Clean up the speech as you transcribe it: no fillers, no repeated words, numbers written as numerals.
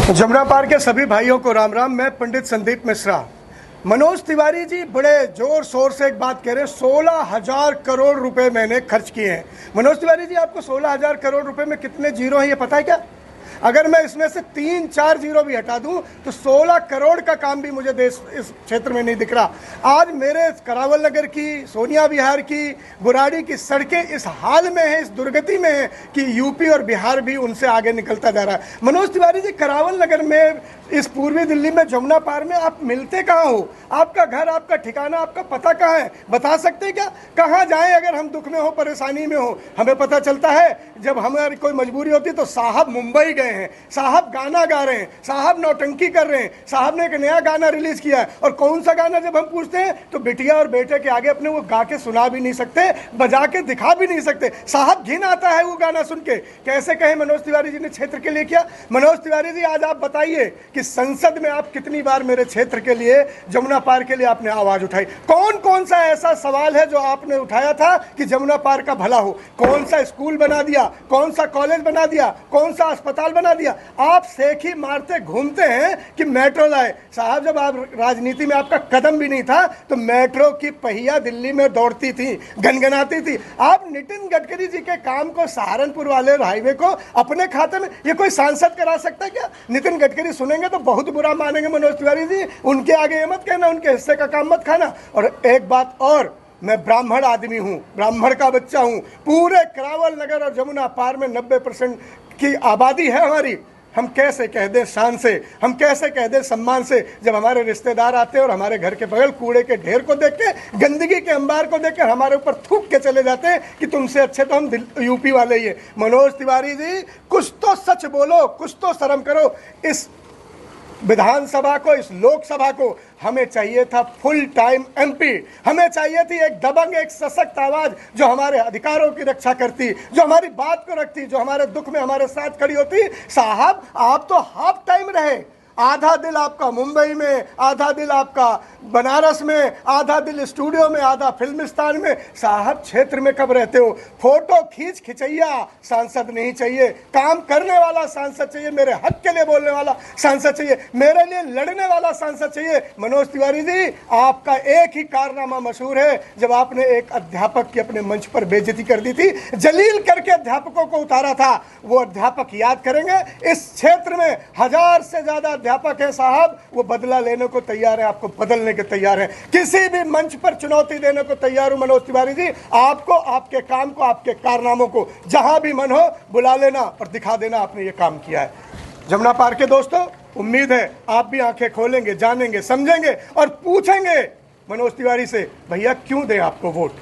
जमुना पार के सभी भाइयों को राम राम। मैं पंडित संदीप मिश्रा। मनोज तिवारी जी बड़े जोर शोर से एक बात कह रहे हैं, 16,000 करोड़ रुपए मैंने खर्च किए हैं। मनोज तिवारी जी, आपको 16,000 करोड़ रुपए में कितने जीरो हैं ये पता है क्या? अगर मैं इसमें से 3-4 जीरो भी हटा दूं तो 16 करोड़ का काम भी मुझे देश इस क्षेत्र में नहीं दिख रहा। आज मेरे करावल नगर की, सोनिया विहार की, बुराड़ी की सड़कें इस हाल में है, इस दुर्गति में है कि यूपी और बिहार भी उनसे आगे निकलता जा रहा है। मनोज तिवारी जी, करावल नगर में, इस पूर्वी दिल्ली में, जमुना पार में आप मिलते कहाँ हो? आपका घर, आपका ठिकाना, आपका पता कहाँ है? बता सकते हैं क्या? कहाँ जाएं अगर हम दुख में हो, परेशानी में हो? हमें पता चलता है जब हमारी कोई मजबूरी होती है तो साहब मुंबई गए हैं, साहब गाना गा रहे हैं, साहब नौटंकी कर रहे हैं, साहब ने एक नया गाना रिलीज किया है। और कौन सा गाना जब हम पूछते हैं तो बिटिया और बेटे के आगे अपने वो गा के सुना भी नहीं सकते, बजा के दिखा भी नहीं सकते। साहब घिन आता है वो गाना सुन के। कैसे कहे मनोज तिवारी जी ने क्षेत्र के लिए किया? मनोज तिवारी जी, आज आप बताइए कि संसद में आप कितनी बार मेरे क्षेत्र के लिए, जमुना पार के लिए आपने आवाज उठाई? कौन कौन सा ऐसा सवाल है जो आपने उठाया था कि जमुना पार का भला हो? कौन सा स्कूल बना दिया, कौन सा कॉलेज बना दिया, कौन सा अस्पताल बना दिया? आप सेखी मारते घूमते हैं कि मेट्रो लाए। साहब, जब आप राजनीति में आपका कदम भी नहीं था तो मेट्रो की पहिया दिल्ली में दौड़ती थी, गनगनाती थी। आप नितिन गडकरी जी के काम को, सहारनपुर वाले हाईवे को अपने खाते में, ये कोई सांसद करा सकता है क्या? नितिन गडकरी सुनेंगे तो बहुत बुरा मानेंगे मनोज तिवारी जी। उनके आगे ये मत कहना, उनके हिस्से का काम मत खाना। और एक बात और, मैं ब्राह्मण आदमी हूं, ब्राह्मण का बच्चा हूं। पूरे करावल नगर और जमुना पार में 90% की आबादी है हमारी। हम कैसे कह दें शान से, हम कैसे कह दें सम्मान से, जब हमारे रिश्तेदार आते हैं और हमारे घर के बगल कूड़े के ढेर को देख के, गंदगी के अंबार को देख कर हमारे ऊपर थूक के चले जाते हैं कि तुमसे अच्छे तो हम यूपी वाले ही है। मनोज तिवारी जी, कुछ तो सच बोलो, कुछ तो शर्म करो। इस विधानसभा को, इस लोकसभा को हमें चाहिए था फुल टाइम एमपी। हमें चाहिए थी एक दबंग, एक सशक्त आवाज जो हमारे अधिकारों की रक्षा करती, जो हमारी बात को रखती, जो हमारे दुख में हमारे साथ खड़ी होती। साहब, आप तो हाफ टाइम रहे। आधा दिल आपका मुंबई में, आधा दिल आपका बनारस में, आधा दिल स्टूडियो में, आधा फिल्मिस्तान में। साहब, क्षेत्र में कब रहते हो? फोटो खींच खिंचैया सांसद नहीं चाहिए, काम करने वाला सांसद चाहिए, मेरे हक के लिए बोलने वाला सांसद चाहिए, मेरे लिए लड़ने वाला सांसद चाहिए। मनोज तिवारी जी, आपका एक ही कारनामा मशहूर है, जब आपने एक अध्यापक की अपने मंच पर बेइज्जती कर दी थी, जलील करके अध्यापकों को उतारा था। वो अध्यापक याद करेंगे। इस क्षेत्र में 1000 से ज्यादा अध्यापक है साहब, वो बदला लेने को तैयार है, आपको बदलने के तैयार है, किसी भी मंच पर चुनौती देने को तैयार हूं। मनोज तिवारी जी, आपको, आपके काम को, आपके कारनामों को जहां भी मन हो बुला लेना और दिखा देना आपने ये काम किया है। जमुना पार के दोस्तों, उम्मीद है आप भी आंखें खोलेंगे, जानेंगे, समझेंगे और पूछेंगे मनोज तिवारी से, भैया क्यों दें आपको वोट।